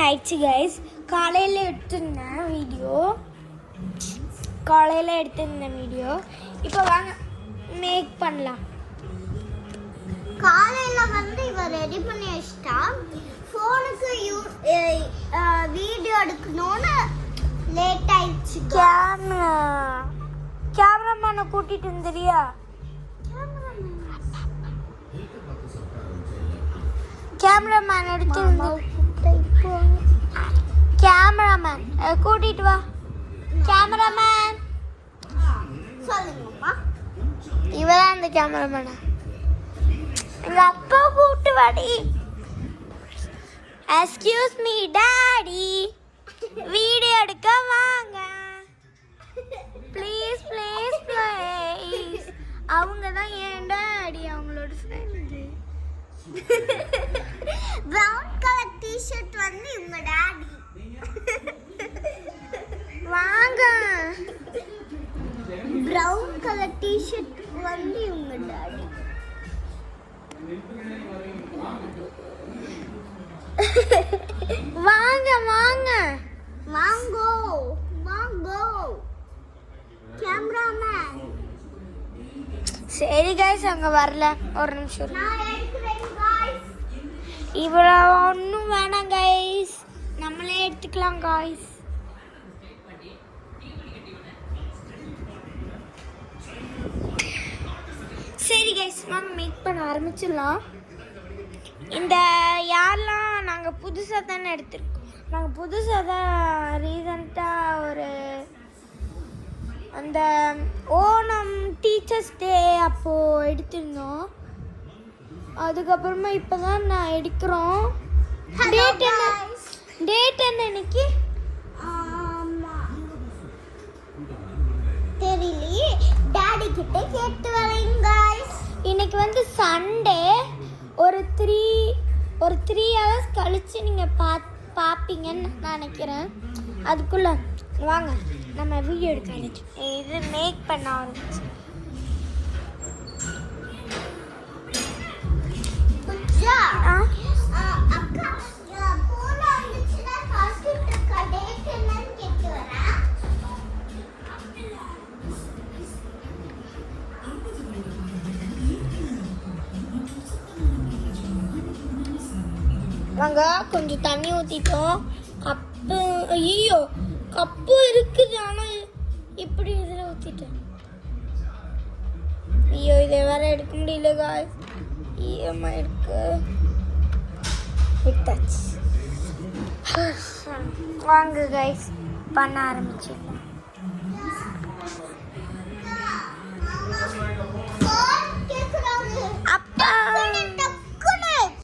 ஆயிடுச்சு கைஸ். காலையில் எடுத்திருந்தேன் வீடியோ. இப்போ வாங்க மேக் பண்ணலாம். காலையில் வந்து இவ ரெடி பண்ணி வச்சிட்டா. ஃபோனுக்கு வீடியோ எடுக்கணும்னு லேட் ஆயிடுச்சு. கேமராமேனை கூட்டிட்டு வந்துறியா? கேமராமேன் எடுத்து கேமராமேன் கூட்டிட்டு வா. கேமராமேன் சொல்லுங்கம்மா. இவதான் அந்த கேமராமேனா? எங்க அப்பா கூப்பிட்டு வாடி. எக்ஸ்கியூஸ் மீ டாடி, வீடியோ எடுக்க வாங்க ப்ளீஸ் ப்ளீஸ் ப்ளீஸ். அவங்க தான் ஏன் டாடி, அவங்களோட ஃப்ரெண்டு. பிரவுன் கலர் டி-ஷர்ட் வந்து இவங்க டாடி. வாங்க. பிரவுன் கலர் டி-ஷர்ட் வந்து இவங்க டாடி. வாங்க வாங்க வாங்கோ வாங்கோ கேமராமேன். சரி கைஸ், அங்கே வரல, ஒரு நிமிஷம். நான் எடுக்கிறேன் गाइस. இவ்வளோ ஒன்றும் வேணாம் கைஸ், நம்மளே எடுத்துக்கலாம் கைஸ். சரி கைஸ், வாங்க மேக் பண்ண ஆரம்பிச்சிடலாம். இந்த யாரெல்லாம் நாங்கள் புதுசாக தானே எடுத்திருக்கோம். நாங்கள் புதுசாக தான் ரீசண்டாக ஒரு அந்த ஓணம் டீச்சர்ஸ் டே அப்போது எடுத்திருந்தோம். அதுக்கப்புறமா இப்போ தான் நான் எடுக்கிறோம். டேட் என்ன இன்னைக்கு? தெரியலையே, டாடி கிட்ட கேட்டு வரேன் गाइस. இன்னைக்கு வந்து சண்டே. ஒரு 3 hours கழிச்சு நீங்கள் பார்ப்பீங்கன்னு நான் நினைக்கிறேன். அதுக்குள்ளே வாங்க நம்ம வீடியோ எடுக்க ஆரம்பிச்சு. இது மேக் பண்ண ஆரம்பிச்சு. அக்கா போன வந்துச்சுன்னா கால்கிட்ட இருக்க டேட் என்னன்னு கேட்டு வரேன். வாங்க, கொஞ்சம் தண்ணி ஊற்றிட்டோம். கப்பு, ஐயோ கப்பு இருக்குது, ஆனால் இப்படி இதில் ஊற்றிட்டேன். ஐயோ, இதை வேற எடுக்க முடியல காய்ஸ், ஈரமாக இருக்கு. விட்டாச்சு. வாங்க கைஸ், பண்ண ஆரம்பிச்சிடலாம்.